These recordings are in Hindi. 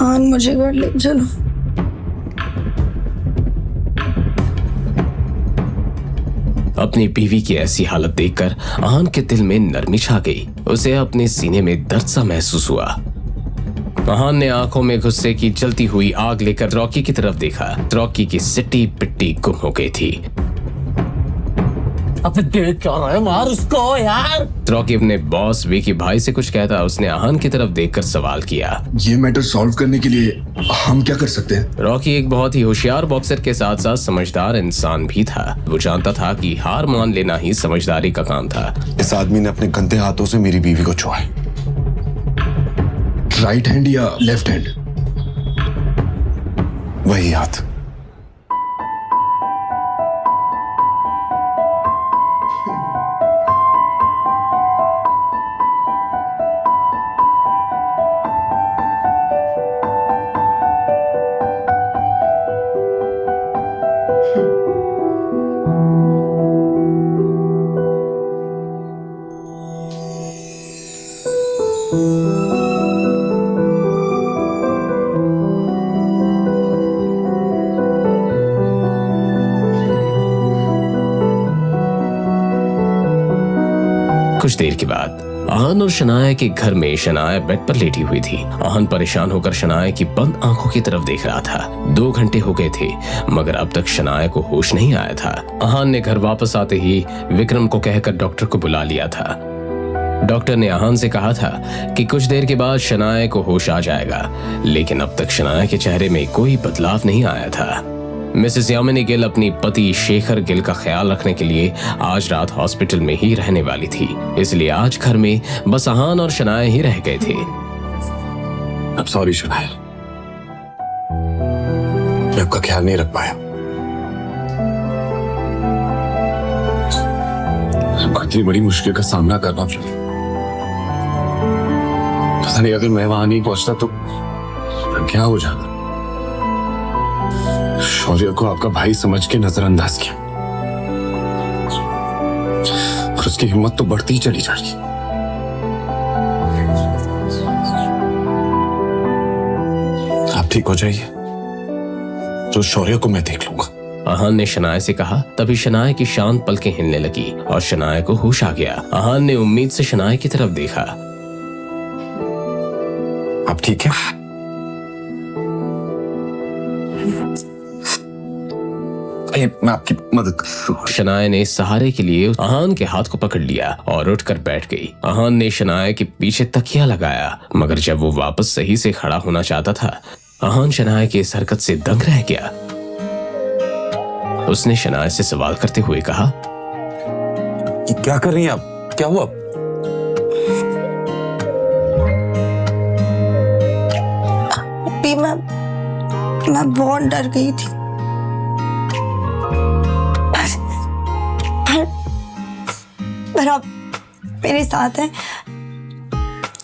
आन मुझे घर ले चलो। अपनी बीवी की ऐसी हालत देखकर आन के दिल में नरमी छा गई। उसे अपने सीने में दर्द सा महसूस हुआ। आन ने आंखों में गुस्से की जलती हुई आग लेकर रॉकी की तरफ देखा। रॉकी की सिट्टी पिट्टी गुम हो गई थी। अब देख क्या रहा है, मार उसको यार। रॉकी अपने बॉस विकी भाई से कुछ कहता उसने आहान की तरफ देखकर सवाल किया, ये मैटर सॉल्व करने के लिए हम क्या कर सकते हैं? रॉकी एक बहुत ही होशियार बॉक्सर के साथ साथ समझदार इंसान भी था। वो जानता था कि हार मान लेना ही समझदारी का काम था। इस आदमी ने अपने गंदे हाथों से मेरी बीवी को छुआ है। राइट हैंड या लेफ्ट हैंड? वही हाथ। कुछ देर के बाद आहान और शनाया के घर में शनाया बेड पर लेटी हुई थी। आहान परेशान होकर शनाया की बंद आंखों की तरफ देख रहा था। 2 घंटे हो गए थे मगर अब तक शनाया को होश नहीं आया था। आहान ने घर वापस आते ही विक्रम को कहकर डॉक्टर को बुला लिया था। डॉक्टर ने आहान से कहा था कि कुछ देर के बाद शनाया को होश आ जाएगा, लेकिन अब तक शनाया के चेहरे में कोई बदलाव नहीं आया था। मिसेस यामिनी गिल अपनी पति शेखर गिल का ख्याल रखने के लिए आज रात हॉस्पिटल में ही रहने वाली थी, इसलिए आज घर में बस आहान और शनाया ही रह गए थे। अब सॉरी शनाया, मैं आपका ख्याल नहीं रख पाया। आपको इतनी बड़ी मुश्किल का सामना करना पड़ा। पता नहीं अगर मैं वहां नहीं पहुंचता तो क्या हो जाता। शौर्य को आपका भाई समझ के नजरअंदाज किया और उसकी हिम्मत तो बढ़ती ही चली जा रही। आप ठीक हो जाइए तो शौर्य को मैं देख लूंगा। आहान ने शनाया से कहा। तभी शनाया की शांत पलकें हिलने लगी और शनाया को होश आ गया। आहान ने उम्मीद से शनाया की तरफ देखा। आप ठीक है? मैं आपकी मदद कर। शनाया ने सहारे के लिए आहान के हाथ को पकड़ लिया और उठकर बैठ गई। आहान ने शनाया के पीछे तकिया लगाया मगर जब वो वापस सही से खड़ा होना चाहता था, आहान शनाया की इस हरकत से दंग रह गया। उसने शनाया से सवाल करते हुए कहा, क्या कर रही हैं आप? क्या हुआ? अभी मैं बहुत डर गई थी, पर अब मेरे साथ है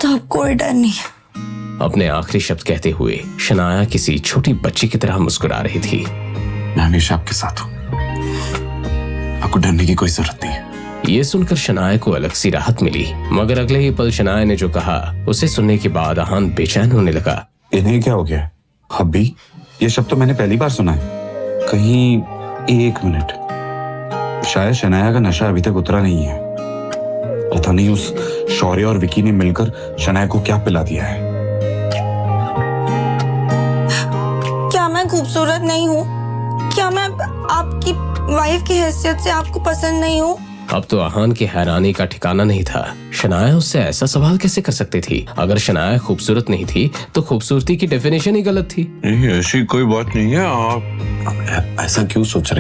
तो अब कोई डर नहीं है। अपने आखिरी शब्द कहते हुए शनाया किसी छोटी बच्ची की तरह मुस्कुरा रही थी। मैं हमेशा आपके साथ हूं, आपको डरने की कोई जरूरत नहीं है। ये सुनकर शनाया को अलग सी राहत मिली मगर अगले ही पल शनाया ने जो कहा उसे सुनने के बाद आहान बेचैन होने लगा। इन्हें क्या हो गया? हब्बी, ये शब्द तो मैंने पहली बार सुना है कहीं। 1 मिनट, शायद शनाया का नशा अभी तक उतरा नहीं है। पता नहीं उस शौर्य और विकी ने मिलकर शनाया को क्या पिला दिया है। क्या मैं खूबसूरत नहीं हूँ? क्या मैं आपकी वाइफ की हैसियत से आपको पसंद नहीं हूँ? अब तो आहान की हैरानी का ठिकाना नहीं था। शनाया उससे ऐसा सवाल कैसे कर सकती थी? अगर शनाया खूबसूरत नहीं थी तो खूबसूरती की डेफिनेशन ही गलत थी। ऐसी कोई बात नहीं है। आप ऐसा क्यों सोच रहे हैं?